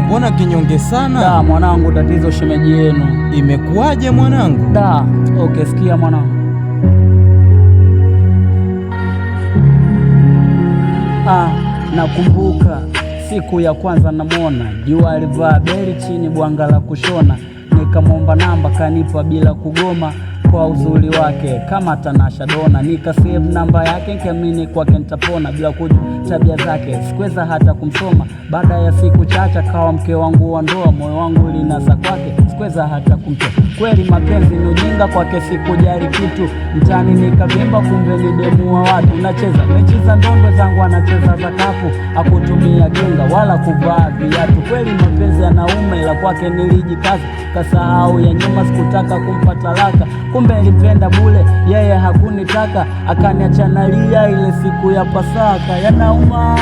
mbona kinyonge sana? Da mwanangu, tatizo shemeji yenu. Imekuwaje mwanangu? Da, okay, sikia mwanangu. Nakumbuka siku ya kwanza namwona, jua alivaa beli chini bwanga la kushona, nikamwomba namba kanipa bila kugoma, kwa uzuri wake kama Tanasha Dona, nikasave namba yake nikiamini kwake nitapona, bila kujua tabia zake sikuweza hata kumsoma. Baada ya siku chache kawa mke wangu wa ndoa, moyo wangu ulinasa kwake sikuweza hata kumtoa. Kweli mapenzi ni ujinga, kwake sikujali kitu, mtani nikavimba kumbe ni demu wa watu. Nacheza mechi za ndondo zangu, anacheza za kapu, hakutumia kinga wala kuvaa viatu. Kweli mapenzi yanaume, ila kwake nilijikaza, kasahau ya nyuma, sikutaka kumpa talaka, kumbe nilipenda bule, yeye hakunitaka, akaniacha nalia ile siku ya Pasaka. Yanauma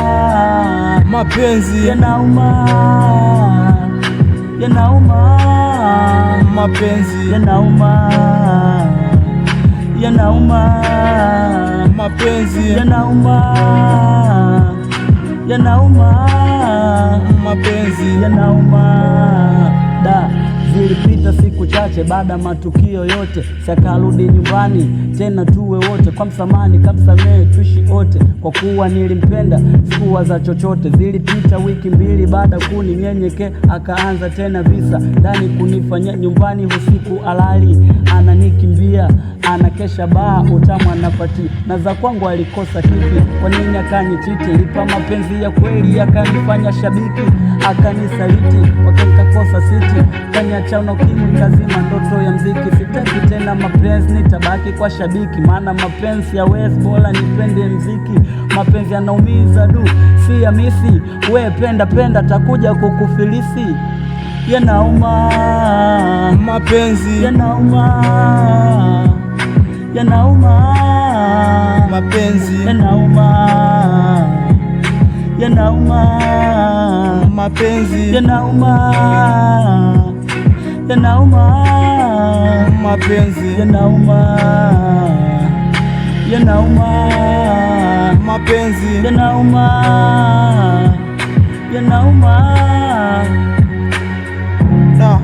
mapenzi, yanauma, yanauma mapenzi, yanauma, yanauma mapenzi, yanauma, yanauma mapenzi, yanauma. Da, zilipita siku chache baada matukio yote, sikarudi nyumbani tena tuwe wote, kwa msamani kamsamehe tuishi wote, kwa kuwa nilimpenda sikuwa za chochote. Zilipita wiki mbili baada kuninyenyeke, akaanza tena visa ndani kunifanya nyumbani usiku alali, ananikimbia anakesha baa utamu anapati, na za kwangu alikosa kipi? Kwa nini akanichiti? Lipa mapenzi ya kweli akanifanya shabiki, akanisaliti wakanikakosa siti, kaniacha na ukimwi kazima ndoto ya mziki. Sitaki tena mapenzi, nitabaki kwa shabiki, maana mapenzi ya wezi bora nipende mziki. Mapenzi yanaumiza du, si ya misi, we penda penda takuja kukufilisi. Yanauma mapenzi, yanauma, yanauma mapenzi, yanauma, yanauma mapenzi, yanauma, yanauma mapenzi, yanauma, yanauma mapenzi, yanauma, yanauma. Da,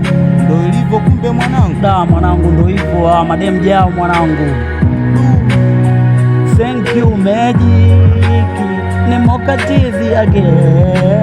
ndo ilivyo kumbe mwanangu. Da mwanangu, ndo hivyo madem jao mwanangu. Thank you magic, ni mokatizi again.